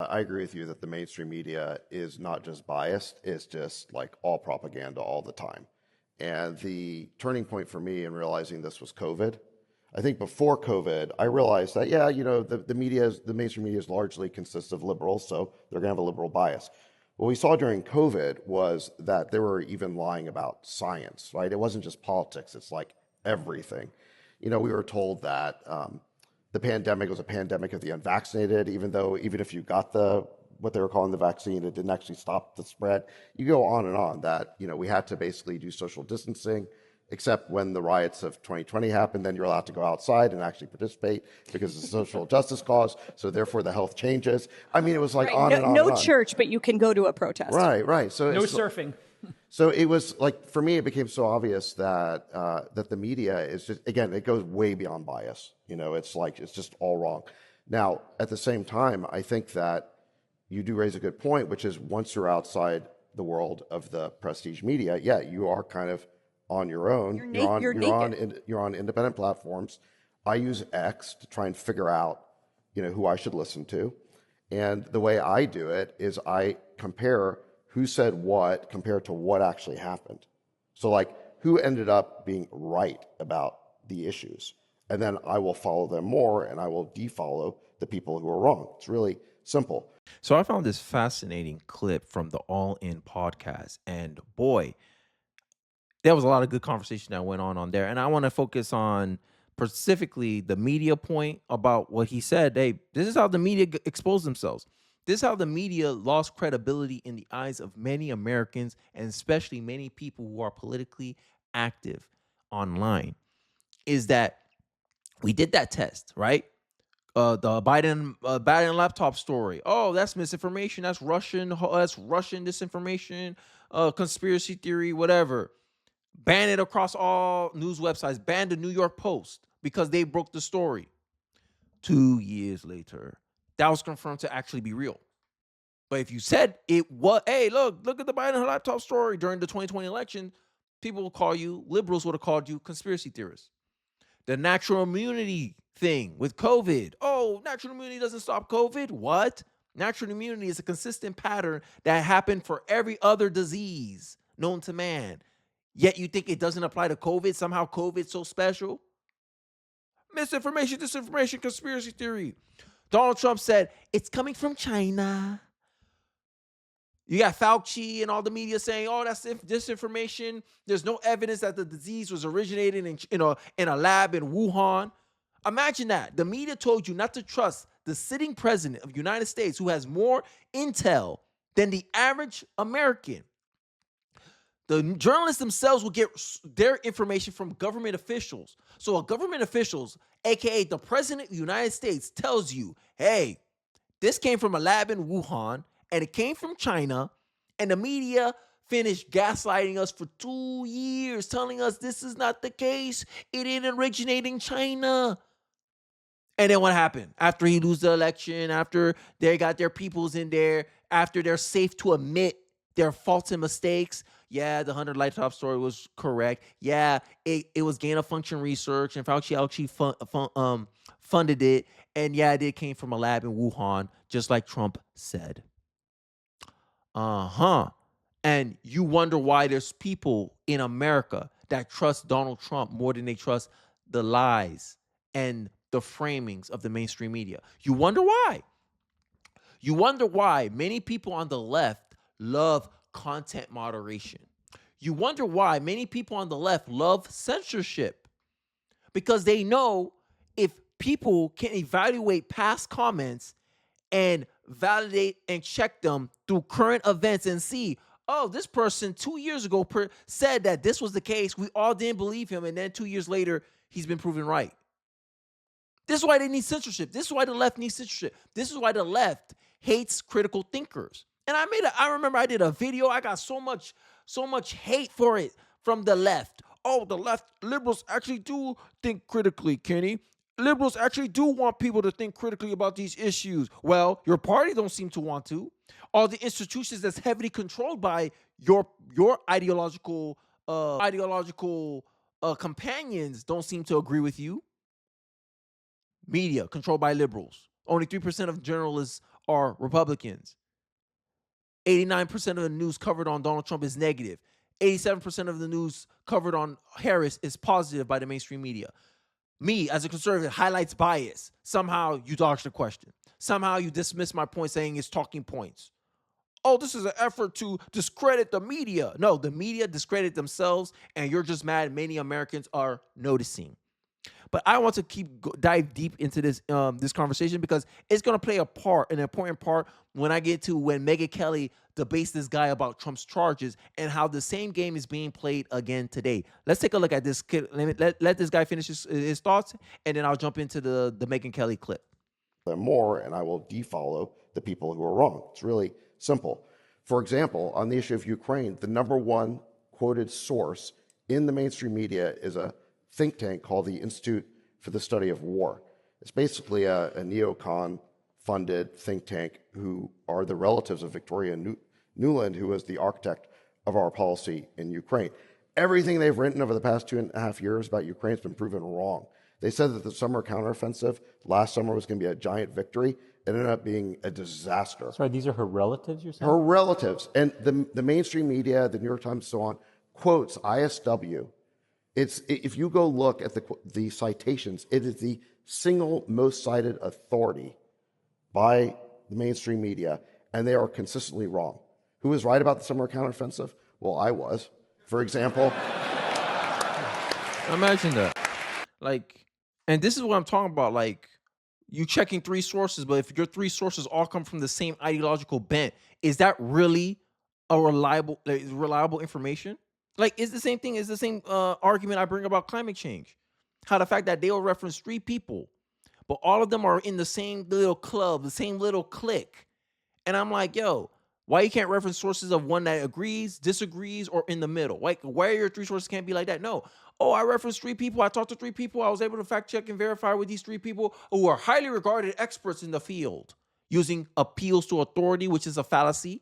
I agree with you that the mainstream media is not just biased, it's just like all propaganda all the time. And the turning point for me in realizing this was COVID. I think before COVID, I realized that, yeah, the mainstream media is largely consists of liberals, so they're going to have a liberal bias. What we saw during COVID was that they were even lying about science, right? It wasn't just politics, it's like everything. We were told that the pandemic was a pandemic of the unvaccinated, even if you got what they were calling the vaccine, it didn't actually stop the spread. You go on and on that, we had to basically do social distancing, except when the riots of 2020 happened, then you're allowed to go outside and actually participate because it's a social justice cause. So therefore the health changes. I mean, it was like on and on No and on. church, but you can go to a protest. Right. So no surfing. So it was like, for me, it became so obvious that that the media is just, again, it goes way beyond bias. It's just all wrong. Now, at the same time, I think that you do raise a good point, which is once you're outside the world of the prestige media, yeah, you are kind of on your own. You're on independent platforms. I use X to try and figure out, who I should listen to. And the way I do it is I compare who said what compared to what actually happened. So like who ended up being right about the issues. And then I will follow them more and I will defollow the people who are wrong. It's really simple. So I found this fascinating clip from the All In podcast. And boy, there was a lot of good conversation that went on there. And I want to focus on specifically the media point about what he said. Hey, this is how the media exposed themselves. This is how the media lost credibility in the eyes of many Americans, and especially many people who are politically active online, is that we did that test, right? The Biden laptop story. Oh, that's misinformation. That's Russian disinformation, conspiracy theory, whatever. Ban it across all news websites. Ban the New York Post because they broke the story. 2 years later, that was confirmed to actually be real. But if you said it was, hey, look at the Biden laptop story during the 2020 election, people will call you, liberals would have called you conspiracy theorists. The natural immunity thing with COVID. Oh, natural immunity doesn't stop COVID. What? Natural immunity is a consistent pattern that happened for every other disease known to man. Yet you think it doesn't apply to COVID? Somehow COVID's so special? Misinformation, disinformation, conspiracy theory. Donald Trump said, it's coming from China. You got Fauci and all the media saying, oh, that's disinformation. There's no evidence that the disease was originated in a lab in Wuhan. Imagine that. The media told you not to trust the sitting president of the United States who has more intel than the average American. The journalists themselves will get their information from government officials. So government officials, aka the president of the United States, tells you, hey, this came from a lab in Wuhan, and it came from China, and the media finished gaslighting us for 2 years, telling us this is not the case. It didn't originate in China. And then what happened? After he loses the election, after they got their peoples in there, after they're safe to admit their faults and mistakes, yeah, the 100 laptop story was correct. Yeah, it was gain-of-function research, and Fauci actually funded it. And yeah, it came from a lab in Wuhan, just like Trump said. And you wonder why there's people in America that trust Donald Trump more than they trust the lies and the framings of the mainstream media. You wonder why. You wonder why many people on the left love content moderation. You wonder why many people on the left love censorship. Because they know if people can evaluate past comments and validate and check them through current events and see, oh, this person 2 years ago said that this was the case. We all didn't believe him. And then 2 years later, he's been proven right. This is why they need censorship. This is why the left needs censorship. This is why the left hates critical thinkers. And I remember I did a video. I got so much hate for it from the left. Oh, the left liberals actually do think critically, Kenny. Liberals actually do want people to think critically about these issues. Well, your party don't seem to want to. All the institutions that's heavily controlled by your ideological companions don't seem to agree with you. Media controlled by liberals. Only 3% of journalists are Republicans. 89% of the news covered on Donald Trump is negative. 87% of the news covered on Harris is positive by the mainstream media. Me, as a conservative, highlights bias. Somehow you dodge the question. Somehow you dismiss my point saying it's talking points. Oh, this is an effort to discredit the media. No, the media discredit themselves, and you're just mad many Americans are noticing. But I want to dive deep into this conversation because it's going to play an important part when I get to when Megyn Kelly debates this guy about Trump's charges and how the same game is being played again today. Let's take a look at this. Let this guy finish his thoughts, and then I'll jump into the Megyn Kelly clip. Them more, and I will defollow the people who are wrong. It's really simple. For example, on the issue of Ukraine, the number one quoted source in the mainstream media is a think tank called the Institute for the Study of War. It's basically a neocon-funded think tank who are the relatives of Victoria Nuland, who was the architect of our policy in Ukraine. Everything they've written over the past 2.5 years about Ukraine has been proven wrong. They said that the summer counteroffensive last summer was going to be a giant victory. It ended up being a disaster. Sorry, these are her relatives, you're saying? Her relatives. And the mainstream media, the New York Times, so on, quotes ISW. If you go look at the citations, it is the single most cited authority by the mainstream media, and they are consistently wrong. Who was right about the summer counteroffensive? Well, I was. For example. Imagine that. And this is what I'm talking about. You checking 3 sources, but if your 3 sources all come from the same ideological bent, is that really a reliable information? It's the same thing. It's the same argument I bring about climate change. How the fact that they will reference 3 people, but all of them are in the same little club, the same little clique. And I'm like, yo, why you can't reference sources of one that agrees, disagrees, or in the middle? Why your 3 sources can't be like that? No. Oh, I referenced 3 people. I talked to 3 people. I was able to fact check and verify with these 3 people who are highly regarded experts in the field using appeals to authority, which is a fallacy.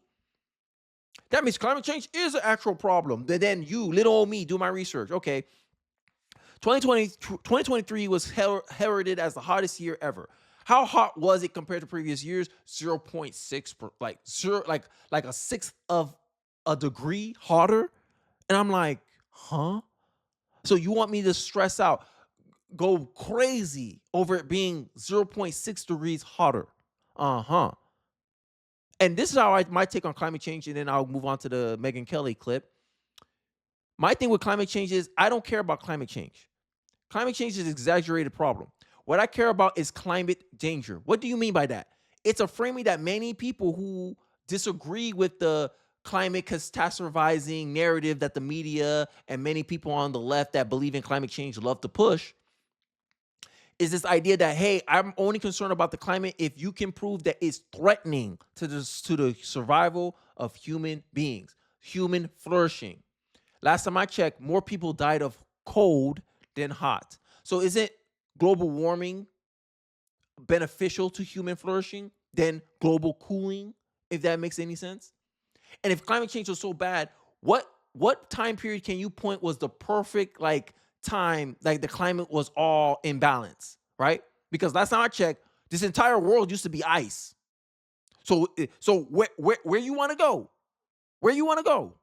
That means climate change is an actual problem. Then you, little old me, do my research. Okay. 2023 was heralded as the hottest year ever. How hot was it compared to previous years? 0.6, like a sixth of a degree hotter. And I'm like, huh? So you want me to stress out, go crazy over it being 0.6 degrees hotter? Uh-huh. And this is how my take on climate change, and then I'll move on to the Megyn Kelly clip. My thing with climate change is I don't care about climate change. Climate change is an exaggerated problem. What I care about is climate danger. What do you mean by that? It's a framing that many people who disagree with the climate catastrophizing narrative that the media and many people on the left that believe in climate change love to push is this idea that, hey, I'm only concerned about the climate if you can prove that it's threatening to the survival of human beings, human flourishing. Last time I checked, more people died of cold than hot. So isn't global warming beneficial to human flourishing than global cooling, if that makes any sense? And if climate change was so bad, what time period can you point was the perfect time the climate was all in balance, right? Because last time I checked, this entire world used to be ice. So where you want to go? Where you want to go?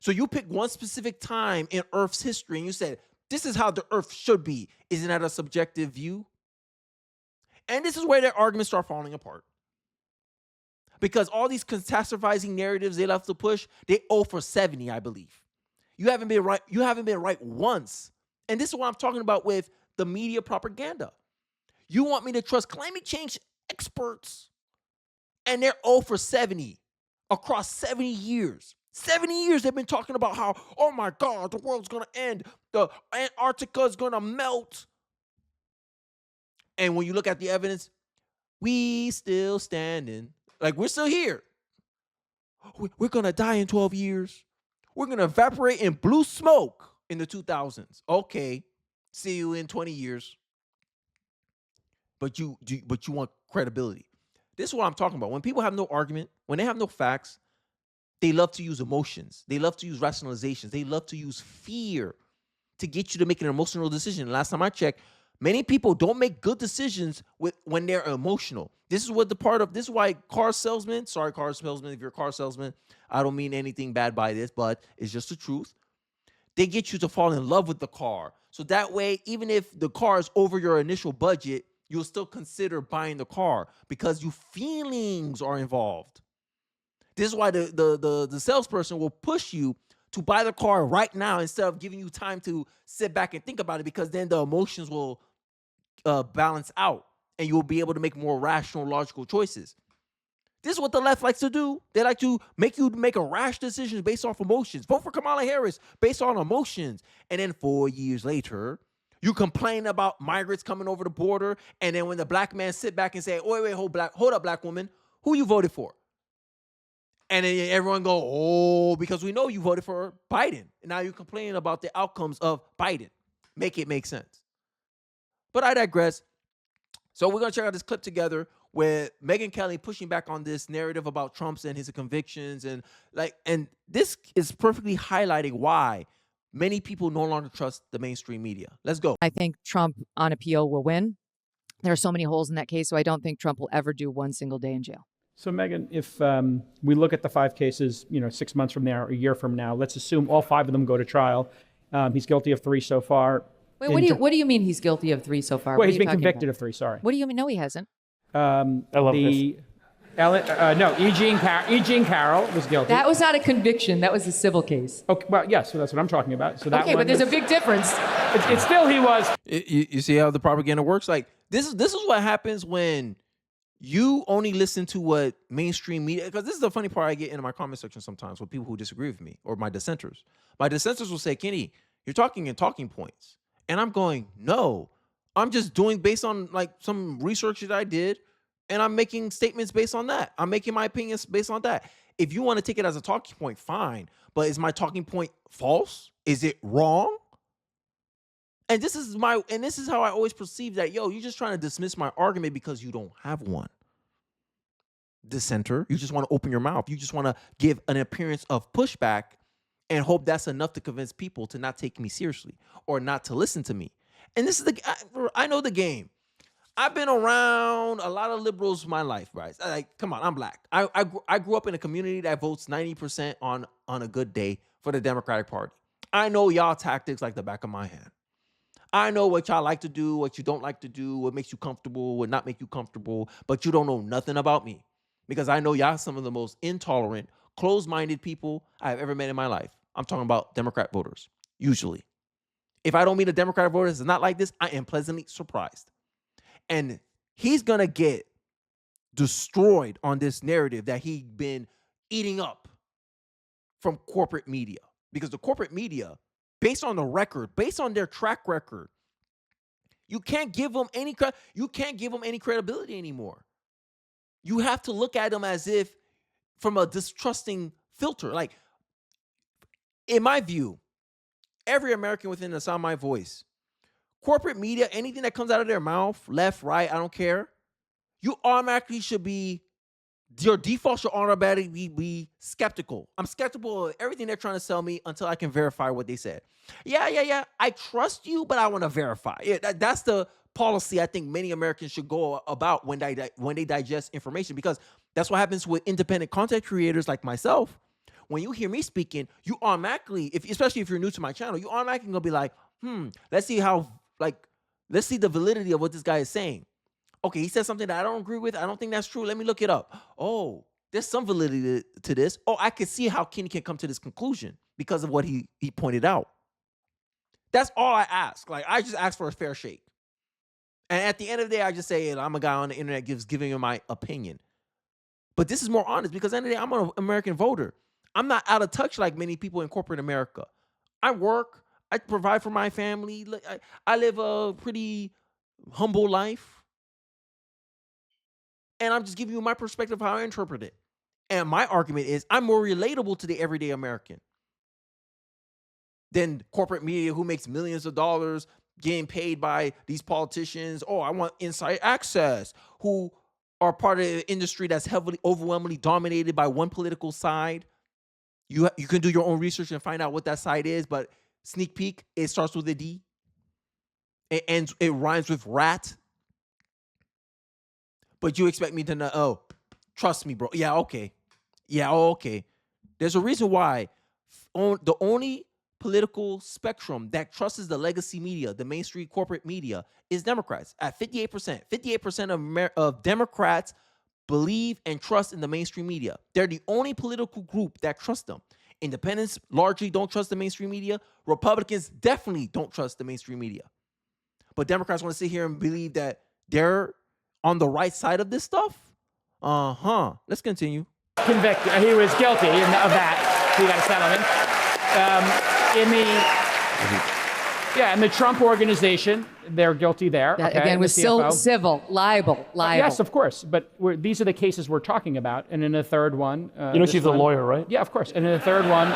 So you pick one specific time in Earth's history and you said, this is how the Earth should be. Isn't that a subjective view? And this is where their arguments start falling apart. Because all these catastrophizing narratives they love to push, they 0 for 70, I believe. You haven't been right. You haven't been right once. And this is what I'm talking about with the media propaganda. You want me to trust climate change experts, and they're 0 for 70 across 70 years. 70 years they've been talking about how, oh my God, the world's going to end. The Antarctica is going to melt. And when you look at the evidence, we still standing. We're still here. We're going to die in 12 years. We're going to evaporate in blue smoke in the 2000s. Okay. See you in 20 years. But you want credibility. This is what I'm talking about. When people have no argument, when they have no facts, they love to use emotions. They love to use rationalizations. They love to use fear to get you to make an emotional decision. Last time I checked, Many people don't make good decisions when they're emotional. This is why car salesmen, sorry, car salesman, if you're a car salesman, I don't mean anything bad by this, but it's just the truth. They get you to fall in love with the car. So that way, even if the car is over your initial budget, you'll still consider buying the car because your feelings are involved. This is why the salesperson will push you to buy the car right now instead of giving you time to sit back and think about it, because then the emotions will balance out and you'll be able to make more rational, logical choices. This is what the left likes to do. They like to make you make a rash decision based off emotions. Vote for Kamala Harris based on emotions. And then 4 years later, you complain about migrants coming over the border. And then when the black man sit back and say, wait, hold up, black woman, who you voted for? And then everyone go, oh, because we know you voted for Biden. And now you're complaining about the outcomes of Biden. Make it make sense. But I digress. So we're going to check out this clip together with Megyn Kelly pushing back on this narrative about Trump's and his convictions. And this is perfectly highlighting why many people no longer trust the mainstream media. Let's go. I think Trump on appeal will win. There are so many holes in that case, so I don't think Trump will ever do one single day in jail. So, Megyn, if we look at the 5 cases, 6 months from now, a year from now, let's assume all 5 of them go to trial. He's guilty of 3 so far. Wait, what do you mean he's guilty of 3 so far? Well, he's been convicted of 3. Sorry. What do you mean? No, he hasn't. I love this. Eugene Carroll was guilty. That was not a conviction. That was a civil case. Okay, well, yes, so that's what I'm talking about. So that okay, but there's a big difference. It's still he was. You see how the propaganda works? Like this is what happens when you only listen to what mainstream media, because this is the funny part I get in my comment section sometimes with people who disagree with me or my dissenters. My dissenters will say, Kenny, you're talking in talking points. And I'm going, no, I'm just doing based on like some research that I did, and I'm making statements based on that. I'm making my opinions based on that. If you want to take it as a talking point, fine. But is my talking point false? Is it wrong? And this is how I always perceive that, you're just trying to dismiss my argument because you don't have one. Dissenter, you just want to open your mouth. You just want to give an appearance of pushback and hope that's enough to convince people to not take me seriously or not to listen to me. And this is I know the game. I've been around a lot of liberals my life, right? Like, come on, I'm black. I grew up in a community that votes 90% on a good day for the Democratic Party. I know y'all tactics like the back of my hand. I know what y'all like to do, what you don't like to do, what makes you comfortable, what not make you comfortable, but you don't know nothing about me because I know y'all some of the most intolerant, closed-minded people I've ever met in my life. I'm talking about Democrat voters, usually. If I don't meet a Democratic voter that's not like this, I am pleasantly surprised. And he's going to get destroyed on this narrative that he's been eating up from corporate media. Because the corporate media, based on the record, based on their track record, you can't give them any credibility anymore. You have to look at them as if from a distrusting filter. Like, in my view, every American within the sound of my voice, corporate media, anything that comes out of their mouth, left, right, I don't care, you automatically should be, your default should automatically be skeptical. I'm skeptical of everything they're trying to sell me until I can verify what they said. Yeah. I trust you, but I want to verify. Yeah, that's the policy I think many Americans should go about when they digest information, because that's what happens with independent content creators like myself. When you hear me speaking, you automatically, especially if you're new to my channel, you automatically gonna be like, let's see the validity of what this guy is saying. Okay, he said something that I don't agree with. I don't think that's true. Let me look it up. Oh, there's some validity to this. Oh, I can see how Kenny can come to this conclusion because of what he pointed out. That's all I ask. Like, I just ask for a fair shake. And at the end of the day, I just say, I'm a guy on the internet giving you my opinion. But this is more honest because at the end of the day, I'm an American voter. I'm not out of touch like many people in corporate America. I work. I provide for my family. I live a pretty humble life. And I'm just giving you my perspective of how I interpret it. And my argument is I'm more relatable to the everyday American than corporate media who makes millions of dollars getting paid by these politicians. Oh, I want inside access, who are part of an industry that's overwhelmingly dominated by one political side. You can do your own research and find out what that side is, but sneak peek, it starts with a D. It rhymes with rat. But you expect me to know, oh, trust me, bro. Yeah, okay. Yeah, okay. There's a reason why the only political spectrum that trusts the legacy media, the mainstream corporate media, is Democrats at 58%. 58% of Democrats believe and trust in the mainstream media. They're the only political group that trusts them. Independents largely don't trust the mainstream media. Republicans definitely don't trust the mainstream media. But Democrats want to sit here and believe that they're on the right side of this stuff? Let's continue. Convicted. He was guilty of that. He got a settlement. In the Trump organization, they're guilty there. That, okay, again, was CFO. civil, libel. Yes, of course. But these are the cases we're talking about. And in the third one... you know she's a lawyer, right? Yeah, of course. And in the third one...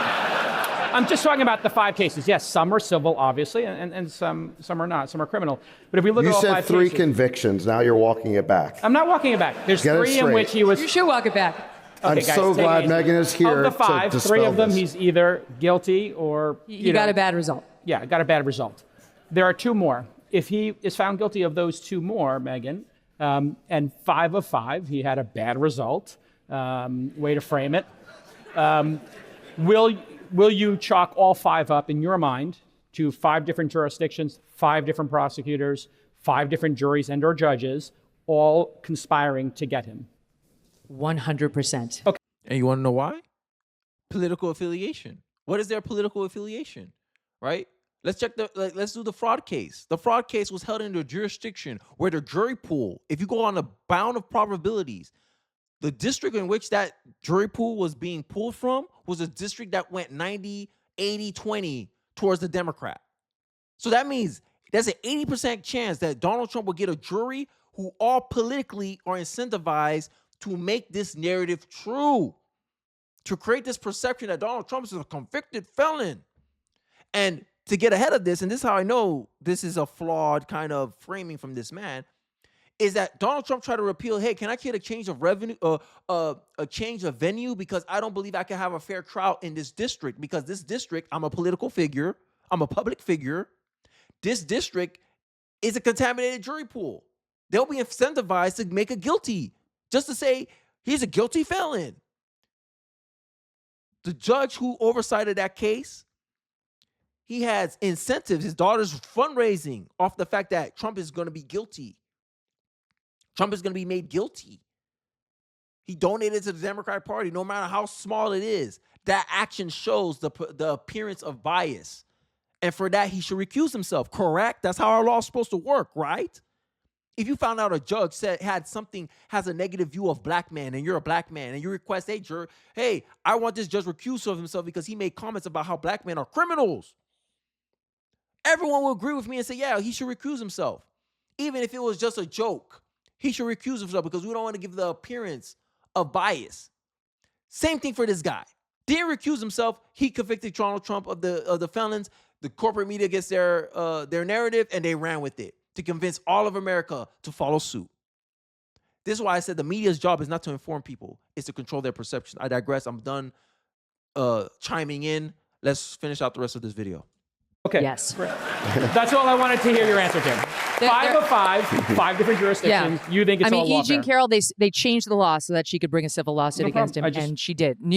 I'm just talking about the 5 cases. Yes, some are civil, obviously, and some are not. Some are criminal. But if we look at all 5 cases... You said 3 convictions. Now you're walking it back. I'm not walking it back. There's Get it 3 in which he was... You should walk it back. Okay, I'm guys, so take it glad easy. Megan is here Of the 5, to 3 of them, this. he's either guilty or... You got a bad result. Yeah, got a bad result. There are 2 more. If he is found guilty of those 2 more, Megan, and 5 of 5, he had a bad result. Way to frame it. Will you chalk all 5 up in your mind to 5 different jurisdictions, 5 different prosecutors, 5 different juries and or judges, all conspiring to get him? 100%. Okay. And you want to know why? Political affiliation. What is their political affiliation? Right? Let's check let's do the fraud case. The fraud case was held in a jurisdiction where the jury pool, if you go on a bound of probabilities, the district in which that jury pool was being pulled from was a district that went 90, 80, 20 towards the Democrat. So that means there's an 80% chance that Donald Trump will get a jury who all politically are incentivized to make this narrative true, to create this perception that Donald Trump is a convicted felon. And to get ahead of this, and this is how I know this is a flawed kind of framing from this man, is that Donald Trump tried to repeal, hey, can I get a change of revenue, a change of venue, because I don't believe I can have a fair trial in this district, because this district, I'm a political figure, I'm a public figure. This district is a contaminated jury pool. They'll be incentivized to make a guilty, just to say he's a guilty felon. The judge who oversighted that case, he has incentives. His daughter's fundraising off the fact that Trump is going to be guilty. Trump is going to be made guilty. He donated to the Democratic Party, no matter how small it is. That action shows the appearance of bias. And for that, he should recuse himself, correct? That's how our law is supposed to work, right? If you found out a judge has a negative view of black men, and you're a black man, and you request, hey, I want this judge recused of himself because he made comments about how black men are criminals. Everyone will agree with me and say, yeah, he should recuse himself. Even if it was just a joke, he should recuse himself because we don't want to give the appearance of bias. Same thing for this guy. Didn't recuse himself. He convicted Donald Trump of the felons. The corporate media gets their narrative, and they ran with it to convince all of America to follow suit. This is why I said the media's job is not to inform people. It's to control their perception. I digress. I'm done chiming in. Let's finish out the rest of this video. Okay. Yes. That's all I wanted to hear your answer to. 5 of 5, 5 different jurisdictions. Yeah. You think it's all E. Jean lawfare? Carroll, they changed the law so that she could bring a civil lawsuit No against problem. him, and she did. New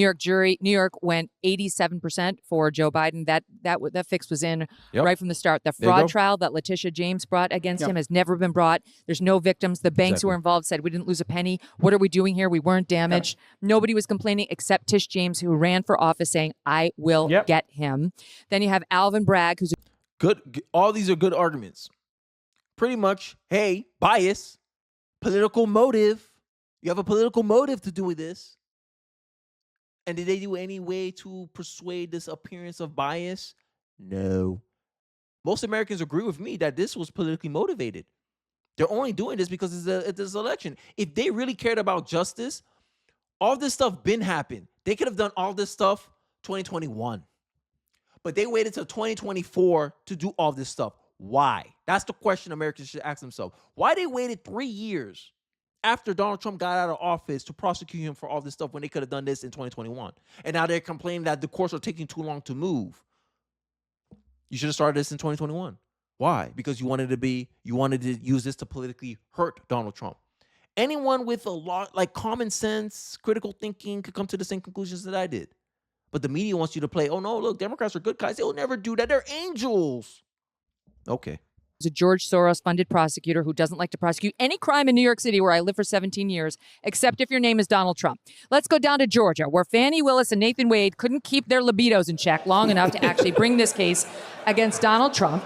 York went 87% for Joe Biden. That fix was in right from the start. The There you fraud go. trial that Letitia James brought against him has never been brought. There's no victims. The banks who were involved said, we didn't lose a penny. What are we doing here? We weren't damaged. Nobody was complaining except Tish James, who ran for office saying, I will get him. Then you have Alvin Bragg, who's Good. All these are good arguments. Pretty much, hey, bias, political motive. You have a political motive to do with this. And did they do any way to persuade this appearance of bias? No. Most Americans agree with me that this was politically motivated. They're only doing this because it's this election. If they really cared about justice, all this stuff been happened. They could have done all this stuff 2021. But they waited till 2024 to do all this stuff. Why? That's the question Americans should ask themselves. Why they waited 3 years after Donald Trump got out of office to prosecute him for all this stuff when they could have done this in 2021? And now they're complaining that the courts are taking too long to move. You should have started this in 2021. Why? Because you wanted to use this to politically hurt Donald Trump. Anyone with a lot like common sense, critical thinking could come to the same conclusions that I did. But the media wants you to play, oh no, look, Democrats are good guys. They'll never do that. They're angels. Okay. There's a George Soros funded prosecutor who doesn't like to prosecute any crime in New York City, where I lived for 17 years, except if your name is Donald Trump. Let's go down to Georgia, where Fani Willis and Nathan Wade couldn't keep their libidos in check long enough to actually bring this case against Donald Trump.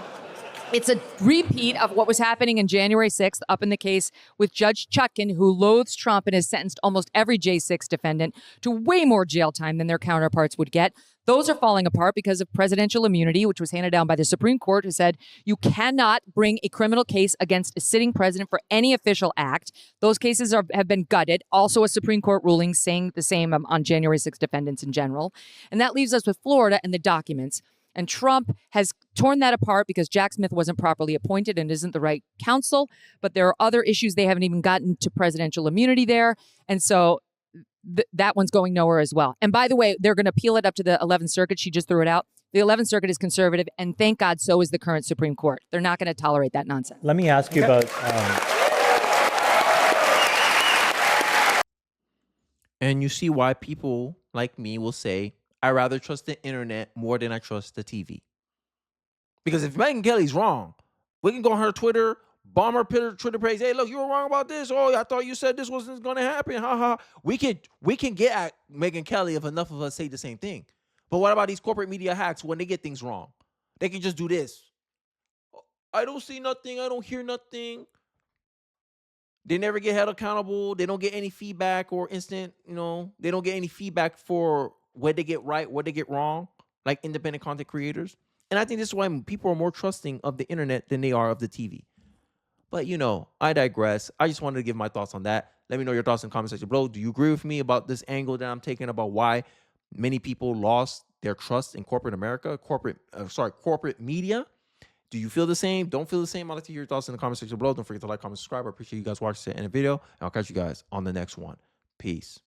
It's a repeat of what was happening in January 6th up in the case with Judge Chutkan, who loathes Trump and has sentenced almost every J6 defendant to way more jail time than their counterparts would get. Those are falling apart because of presidential immunity, which was handed down by the Supreme Court, who said you cannot bring a criminal case against a sitting president for any official act. Those cases have been gutted. Also, a Supreme Court ruling saying the same on January 6 defendants in general. And that leaves us with Florida and the documents. And Trump has torn that apart because Jack Smith wasn't properly appointed and isn't the right counsel. But there are other issues. They haven't even gotten to presidential immunity there. And so that one's going nowhere as well. And by the way, they're going to appeal it up to the 11th Circuit. She just threw it out. The 11th Circuit is conservative. And thank God, so is the current Supreme Court. They're not going to tolerate that nonsense. Let me ask you about... And you see why people like me will say, I rather trust the internet more than I trust the TV. Because if Megyn Kelly's wrong, we can go on her Twitter, bomb her Twitter page. Hey, look, you were wrong about this. Oh, I thought you said this wasn't going to happen. Ha ha. We can get at Megyn Kelly if enough of us say the same thing. But what about these corporate media hacks when they get things wrong? They can just do this. I don't see nothing. I don't hear nothing. They never get held accountable. They don't get any feedback or instant, they don't get any feedback for what they get right, what they get wrong, like independent content creators. And I think this is why people are more trusting of the internet than they are of the TV. But, I digress. I just wanted to give my thoughts on that. Let me know your thoughts in the comment section below. Do you agree with me about this angle that I'm taking about why many people lost their trust in corporate America, corporate media? Do you feel the same? Don't feel the same? I'd like to hear your thoughts in the comment section below. Don't forget to like, comment, subscribe. I appreciate you guys watching the end of the video. And I'll catch you guys on the next one. Peace.